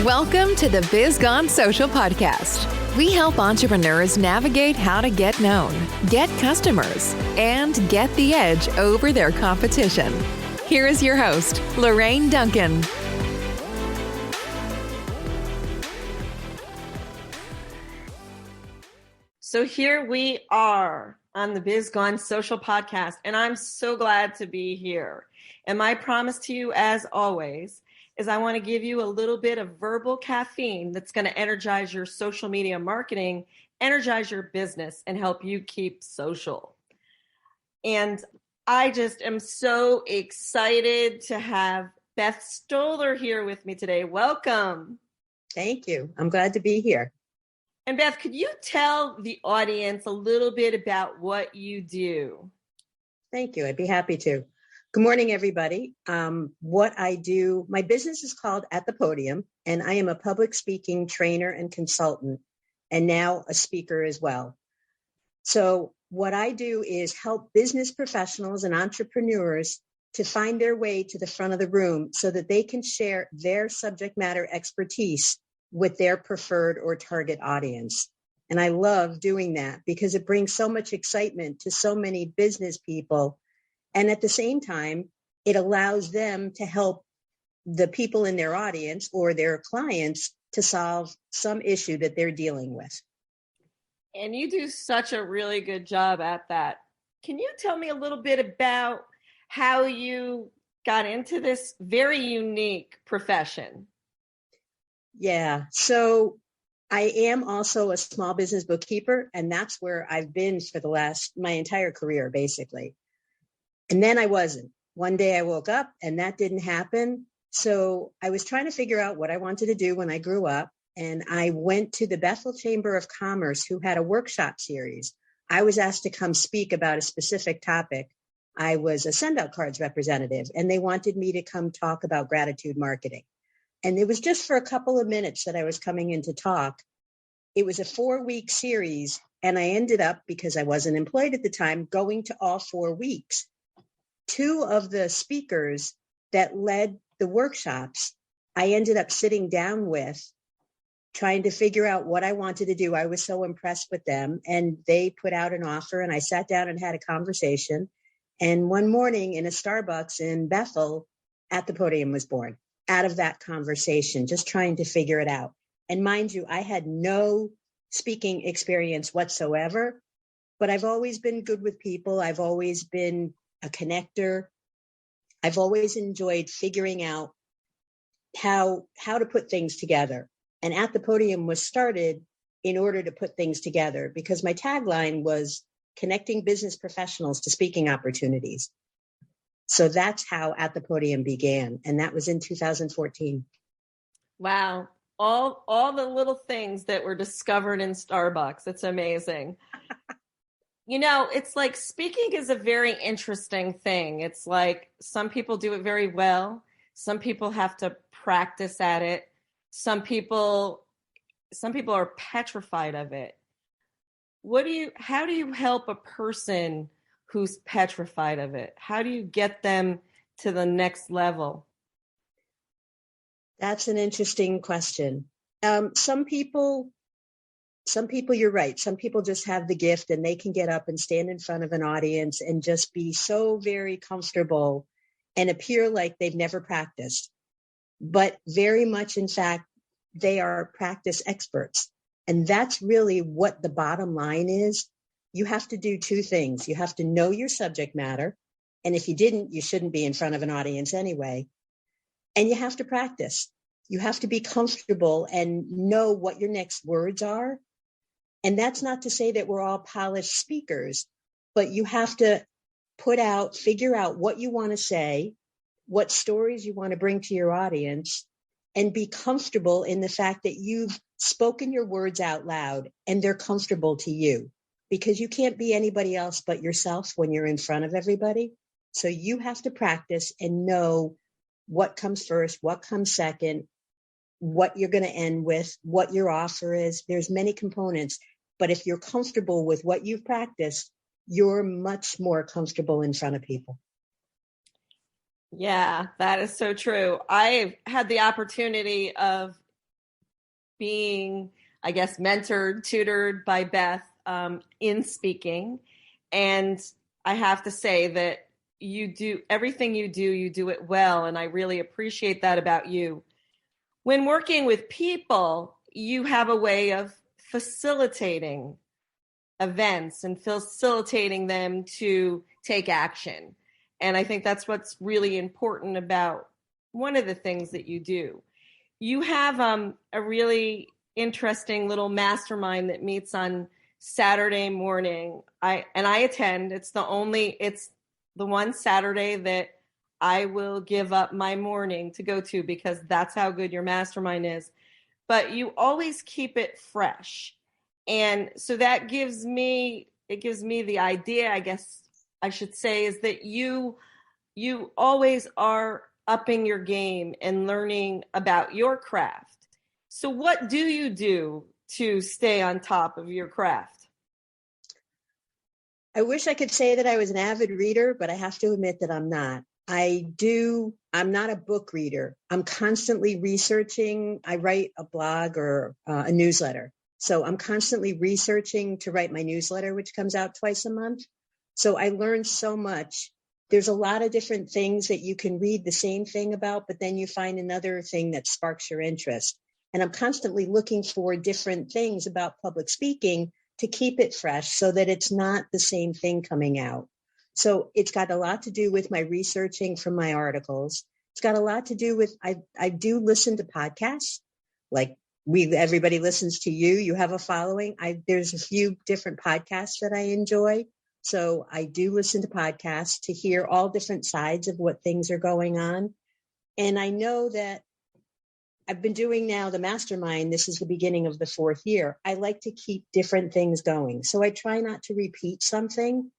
Welcome to the Biz Gone Social podcast. We help entrepreneurs navigate how to get known, get customers, and get the edge over their competition. Here is your host, Lorraine Duncan. So here we are on the Biz Gone Social podcast, and I'm so glad to be here. And my promise to you, as always, is I want to give you a little bit of verbal caffeine that's going to energize your social media marketing, energize your business, and help you keep social. And I just am so excited to have Beth Stoller here with me today. Welcome. Thank you. I'm glad to be here. And Beth, could you tell the audience a little bit about what you do? Thank you. I'd be happy to. Good morning, everybody. What I do, my business is called At the Podium, and I am a public speaking trainer and consultant, and now a speaker as well. So what I do is help business professionals and entrepreneurs to find their way to the front of the room so that they can share their subject matter expertise with their preferred or target audience. And I love doing that because it brings so much excitement to so many business people. And at the same time, it allows them to help the people in their audience or their clients to solve some issue that they're dealing with. And you do such a really good job at that. Can you tell me a little bit about how you got into this very unique profession? Yeah. So I am also a small business bookkeeper, and that's where I've been for my entire career, basically. And then I wasn't. One day I woke up and that didn't happen. So I was trying to figure out what I wanted to do when I grew up. And I went to the Bethel Chamber of Commerce, who had a workshop series. I was asked to come speak about a specific topic. I was a send-out cards representative, and they wanted me to come talk about gratitude marketing. And it was just for a couple of minutes that I was coming in to talk. It was a 4-week series, and I ended up, because I wasn't employed at the time, going to all 4 weeks. 2 of the speakers that led the workshops, I ended up sitting down with, trying to figure out what I wanted to do. I was so impressed with them, and they put out an offer, and I sat down and had a conversation. And one morning in a Starbucks in Bethel, At the Podium was born. Out of that conversation, just trying to figure it out. And mind you, I had no speaking experience whatsoever, but I've always been good with people. I've always been a connector. I've always enjoyed figuring out how to put things together. And At the Podium was started in order to put things together, because my tagline was connecting business professionals to speaking opportunities. So that's how At the Podium began. And that was in 2014. Wow. All the little things that were discovered in Starbucks. It's amazing. You know, it's like speaking is a very interesting thing. It's like some people do it very well. Some people have to practice at it. Some people are petrified of it. How do you help a person who's petrified of it? How do you get them to the next level? That's an interesting question. Some people, you're right. Some people just have the gift and they can get up and stand in front of an audience and just be so very comfortable and appear like they've never practiced. But very much, in fact, they are practice experts. And that's really what the bottom line is. You have to do 2 things. You have to know your subject matter. And if you didn't, you shouldn't be in front of an audience anyway. And you have to practice. You have to be comfortable and know what your next words are. And that's not to say that we're all polished speakers, but you have to figure out what you want to say, what stories you want to bring to your audience, and be comfortable in the fact that you've spoken your words out loud and they're comfortable to you. Because you can't be anybody else but yourself when you're in front of everybody. So you have to practice and know what comes first, what comes second, what you're going to end with, what your offer is. There's many components. But if you're comfortable with what you've practiced, you're much more comfortable in front of people. Yeah, that is so true. I've had the opportunity of being, I guess, mentored, tutored by Beth in speaking. And I have to say that you do everything you do it well. And I really appreciate that about you. When working with people, you have a way of facilitating events and facilitating them to take action. And I think that's what's really important about one of the things that you do. You have a really interesting little mastermind that meets on Saturday morning. I attend. It's the one Saturday that I will give up my morning to go to because that's how good your mastermind is. But you always keep it fresh. And so that gives me the idea, I guess I should say, is that you always are upping your game and learning about your craft. So what do you do to stay on top of your craft? I wish I could say that I was an avid reader, but I have to admit that I'm not. I'm not a book reader. I'm constantly researching. I write a blog or a newsletter. So I'm constantly researching to write my newsletter, which comes out twice a month. So I learned so much. There's a lot of different things that you can read the same thing about, but then you find another thing that sparks your interest. And I'm constantly looking for different things about public speaking to keep it fresh so that it's not the same thing coming out. So it's got a lot to do with my researching from my articles. It's got a lot to do with, I do listen to podcasts, like everybody listens to you. You have a following. There's a few different podcasts that I enjoy. So I do listen to podcasts to hear all different sides of what things are going on. And I know that I've been doing now the mastermind. This is the beginning of the 4th year. I like to keep different things going. So I try not to repeat something.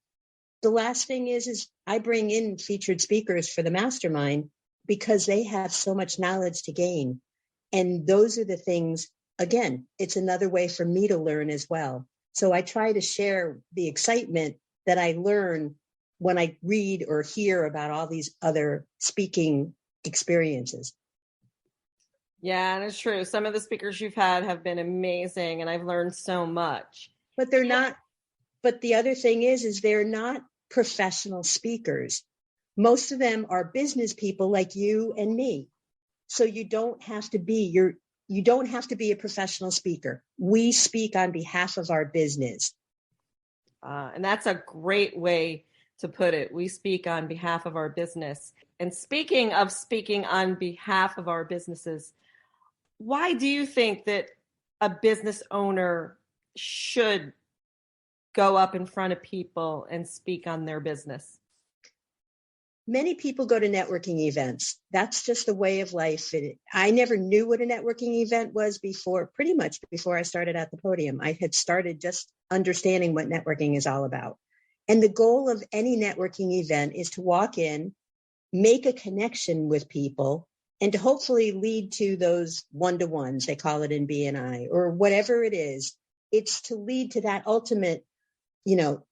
The last thing is I bring in featured speakers for the mastermind because they have so much knowledge to gain. And those are the things, again, it's another way for me to learn as well. So I try to share the excitement that I learn when I read or hear about all these other speaking experiences. Yeah, and it's true. Some of the speakers you've had have been amazing, and I've learned so much. But they're not. But the other thing is they're not professional speakers. Most of them are business people like you and me. So you don't have to be a professional speaker. We speak on behalf of our business. And that's a great way to put it. We speak on behalf of our business. And speaking of speaking on behalf of our businesses, why do you think that a business owner should go up in front of people and speak on their business? Many people go to networking events. That's just a way of life. I never knew what a networking event was pretty much before I started at the Podium. I had started just understanding what networking is all about. And the goal of any networking event is to walk in, make a connection with people, and to hopefully lead to those one-to-ones, they call it in BNI, or whatever it is. It's to lead to that ultimate,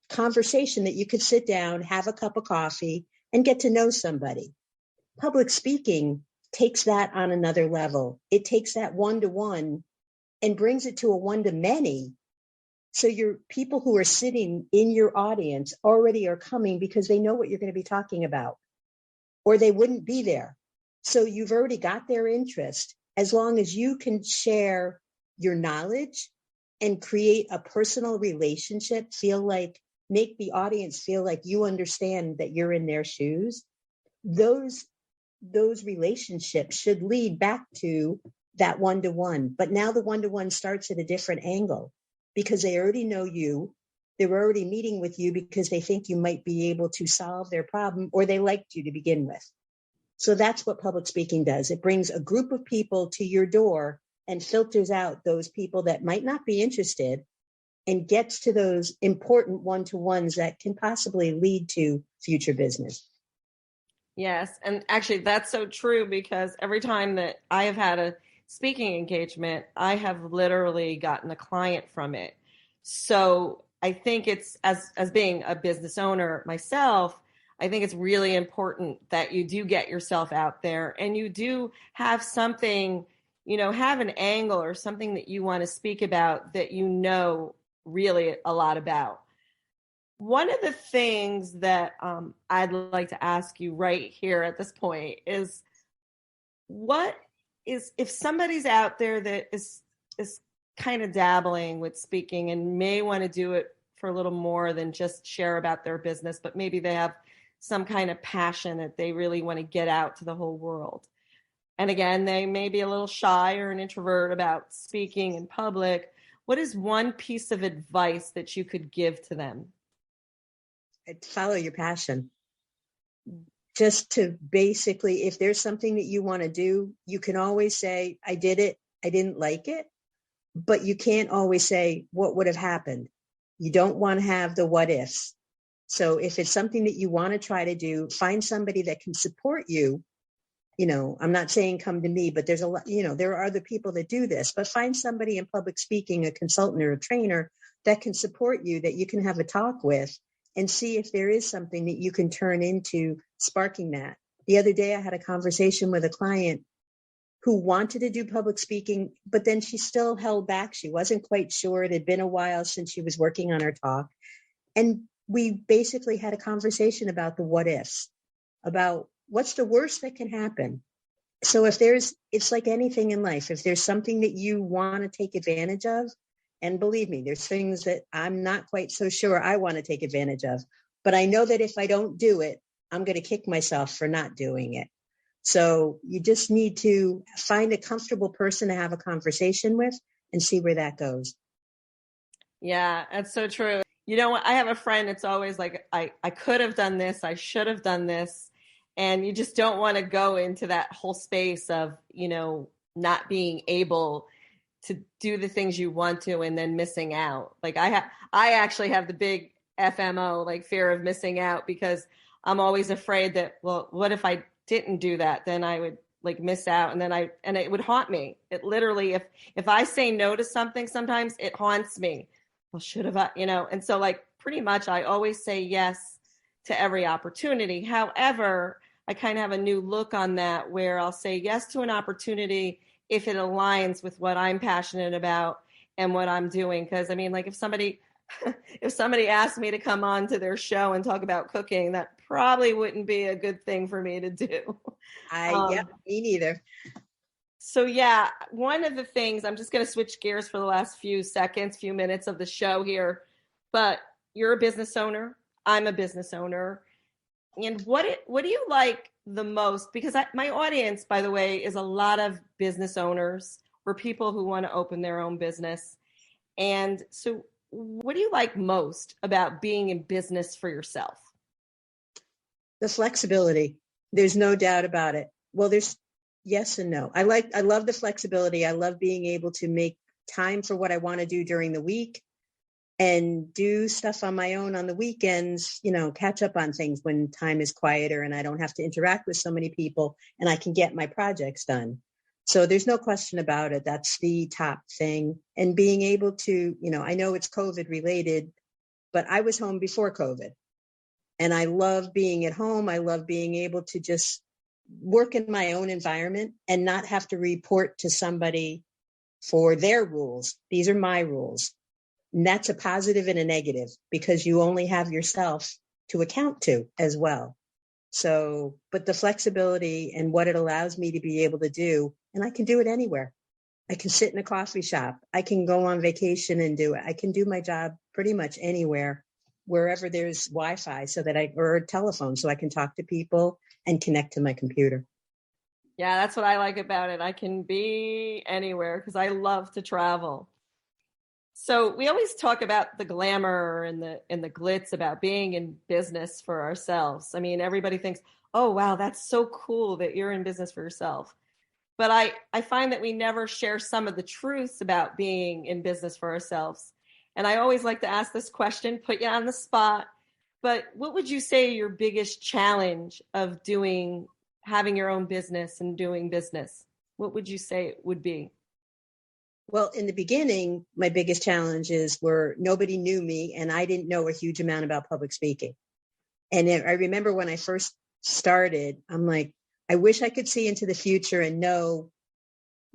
conversation that you could sit down, have a cup of coffee, and get to know somebody. Public speaking takes that on another level. It takes that one-to-one and brings it to a one-to-many. So your people who are sitting in your audience already are coming because they know what you're going to be talking about, or they wouldn't be there. So you've already got their interest. As long as you can share your knowledge and create a personal relationship, make the audience feel like you understand that you're in their shoes, those relationships should lead back to that one-to-one. But now the one-to-one starts at a different angle because they already know you. They were already meeting with you because they think you might be able to solve their problem, or they liked you to begin with. So that's what public speaking does. It brings a group of people to your door and filters out those people that might not be interested and gets to those important one-to-ones that can possibly lead to future business. Yes. And actually, that's so true because every time that I have had a speaking engagement, I have literally gotten a client from it. So I think it's, as being a business owner myself, I think it's really important that you do get yourself out there and you do have something have an angle or something that you want to speak about that really a lot about. One of the things that I'd like to ask you right here at this point is, if somebody's out there that is kind of dabbling with speaking and may want to do it for a little more than just share about their business, but maybe they have some kind of passion that they really want to get out to the whole world. And again, they may be a little shy or an introvert about speaking in public. What is one piece of advice that you could give to them? Follow your passion. Just to basically, if there's something that you want to do, you can always say, I did it, I didn't like it, but you can't always say what would have happened. You don't want to have the what ifs. So if it's something that you want to try to do, find somebody that can support you. I'm not saying come to me, but there's a lot, there are other people that do this, but find somebody in public speaking, a consultant or a trainer that can support you, that you can have a talk with, and see if there is something that you can turn into sparking that. The other day, I had a conversation with a client who wanted to do public speaking, but then she still held back. She wasn't quite sure. It had been a while since she was working on her talk. And we basically had a conversation about the what ifs, about what's the worst that can happen. So it's like anything in life. If there's something that you want to take advantage of, and believe me, there's things that I'm not quite so sure I want to take advantage of, but I know that if I don't do it, I'm going to kick myself for not doing it. So you just need to find a comfortable person to have a conversation with and see where that goes. Yeah, that's so true. I have a friend that's always like, I could have done this, I should have done this. And you just don't want to go into that whole space of, not being able to do the things you want to and then missing out. Like I actually have the big FMO, like fear of missing out, because I'm always afraid that, well, what if I didn't do that? Then I would like miss out. And it would haunt me. It literally, if I say no to something, sometimes it haunts me. Well, should have I, and so like pretty much I always say yes to every opportunity. However, I kind of have a new look on that where I'll say yes to an opportunity if it aligns with what I'm passionate about and what I'm doing. Because like if somebody asked me to come on to their show and talk about cooking, that probably wouldn't be a good thing for me to do. Me neither. So yeah, one of the things, I'm just going to switch gears for the last few minutes of the show here, but you're a business owner. I'm a business owner. And what do you like the most? Because my audience, by the way, is a lot of business owners or people who want to open their own business. And so what do you like most about being in business for yourself? The flexibility. There's no doubt about it. Well, there's yes and no. I love the flexibility. I love being able to make time for what I want to do during the week and do stuff on my own on the weekends, catch up on things when time is quieter and I don't have to interact with so many people and I can get my projects done. So there's no question about it. That's the top thing. And being able to, I know it's COVID related, but I was home before COVID and I love being at home. I love being able to just work in my own environment and not have to report to somebody for their rules. These are my rules. And that's a positive and a negative because you only have yourself to account to as well. So, but the flexibility and what it allows me to be able to do, and I can do it anywhere. I can sit in a coffee shop. I can go on vacation and do it. I can do my job pretty much anywhere, wherever there's Wi-Fi or a telephone so I can talk to people and connect to my computer. Yeah, that's what I like about it. I can be anywhere because I love to travel. So we always talk about the glamour and the glitz about being in business for ourselves. Everybody thinks, oh, wow, that's so cool that you're in business for yourself. But I find that we never share some of the truths about being in business for ourselves. And I always like to ask this question, put you on the spot. But what would you say your biggest challenge of having your own business and doing business? What would you say it would be? Well, in the beginning, my biggest challenges were nobody knew me and I didn't know a huge amount about public speaking. And I remember when I first started, I'm like, I wish I could see into the future and know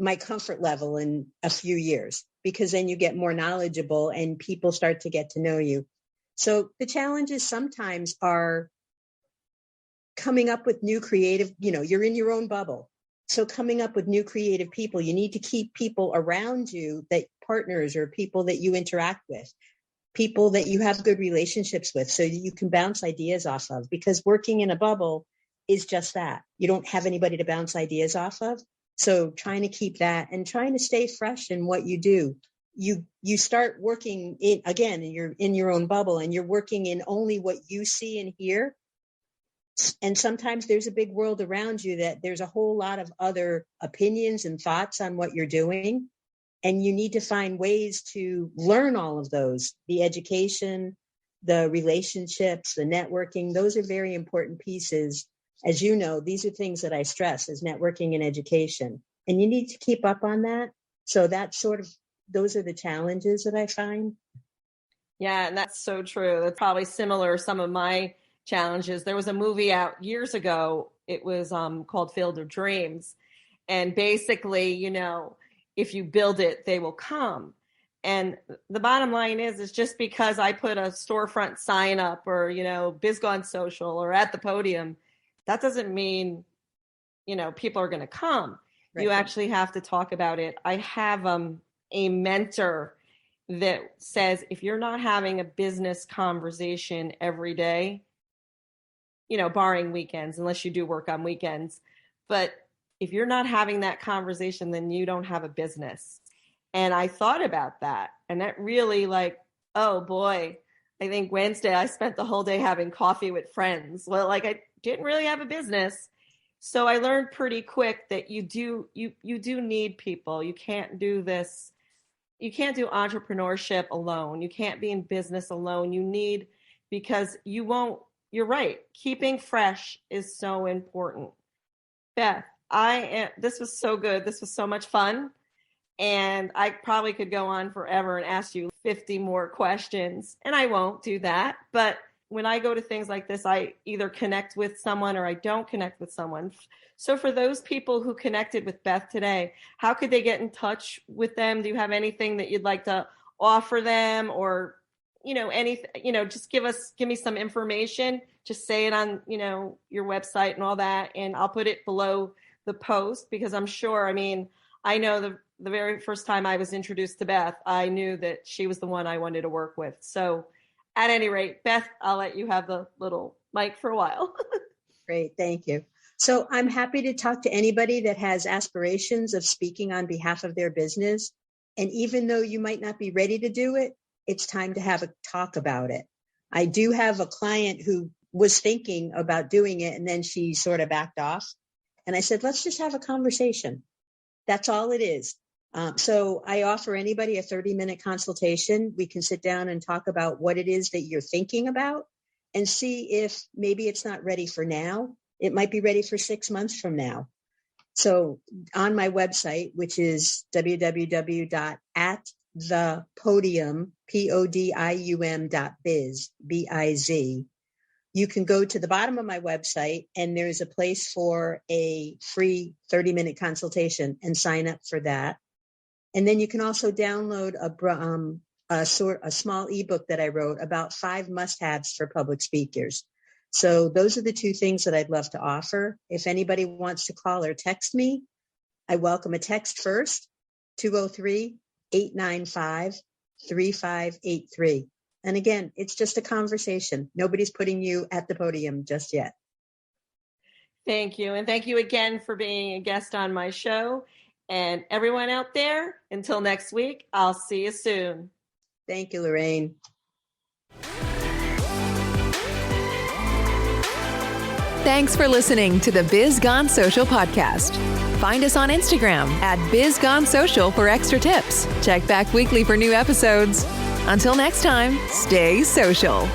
my comfort level in a few years, because then you get more knowledgeable and people start to get to know you. So the challenges sometimes are coming up with new creative, you're in your own bubble. So coming up with new creative people, you need to keep people around you, that partners or people that you interact with, people that you have good relationships with, so that you can bounce ideas off of, because working in a bubble is just that. You don't have anybody to bounce ideas off of. So trying to keep that and trying to stay fresh in what you do. You start working and you're in your own bubble and you're working in only what you see and hear. And sometimes there's a big world around you that there's a whole lot of other opinions and thoughts on what you're doing. And you need to find ways to learn all of those. The education, the relationships, the networking, those are very important pieces. As you know, these are things that I stress as networking and education. And you need to keep up on that. So those are the challenges that I find. Yeah, and that's so true. That's probably similar to some of my challenges. There was a movie out years ago. It was called Field of Dreams. And basically, if you build it, they will come. And the bottom line is just because I put a storefront sign up or, Biz Gone Social or at the Podium, that doesn't mean, people are going to come. Right. You actually have to talk about it. I have a mentor that says, if you're not having a business conversation every day, barring weekends, unless you do work on weekends, but if you're not having that conversation, then you don't have a business. And I thought about that. And that really oh boy, I think Wednesday I spent the whole day having coffee with friends. Well, I didn't really have a business. So I learned pretty quick that you do need people. You can't do this. You can't do entrepreneurship alone. You can't be in business alone. You need, because you're right. Keeping fresh is so important. Beth, this was so good. This was so much fun. And I probably could go on forever and ask you 50 more questions, and I won't do that. But when I go to things like this, I either connect with someone or I don't connect with someone. So for those people who connected with Beth today, how could they get in touch with them? Do you have anything that you'd like to offer them, or, anything, just give me some information, just say it on, your website and all that. And I'll put it below the post, because I'm sure, I know the very first time I was introduced to Beth, I knew that she was the one I wanted to work with. So at any rate, Beth, I'll let you have the little mic for a while. Great. Thank you. So I'm happy to talk to anybody that has aspirations of speaking on behalf of their business. And even though you might not be ready to do it, it's time to have a talk about it. I do have a client who was thinking about doing it, and then she sort of backed off. And I said, let's just have a conversation. That's all it is. So I offer anybody a 30-minute consultation. We can sit down and talk about what it is that you're thinking about and see if maybe it's not ready for now. It might be ready for 6 months from now. So on my website, which is www.atthepodium.biz, B-I-Z, you can go to the bottom of my website and there's a place for a free 30-minute consultation and sign up for that. And then you can also download a small ebook that I wrote about 5 must-haves for public speakers. So those are the 2 things that I'd love to offer. If anybody wants to call or text me, I welcome a text first, 203-895-3583. And again, it's just a conversation. Nobody's putting you at the podium just yet. Thank you. And thank you again for being a guest on my show. And everyone out there, until next week, I'll see you soon. Thank you, Lorraine. Thanks for listening to the Biz Gone Social podcast. Find us on Instagram at Biz Gone Social for extra tips. Check back weekly for new episodes. Until next time, stay social.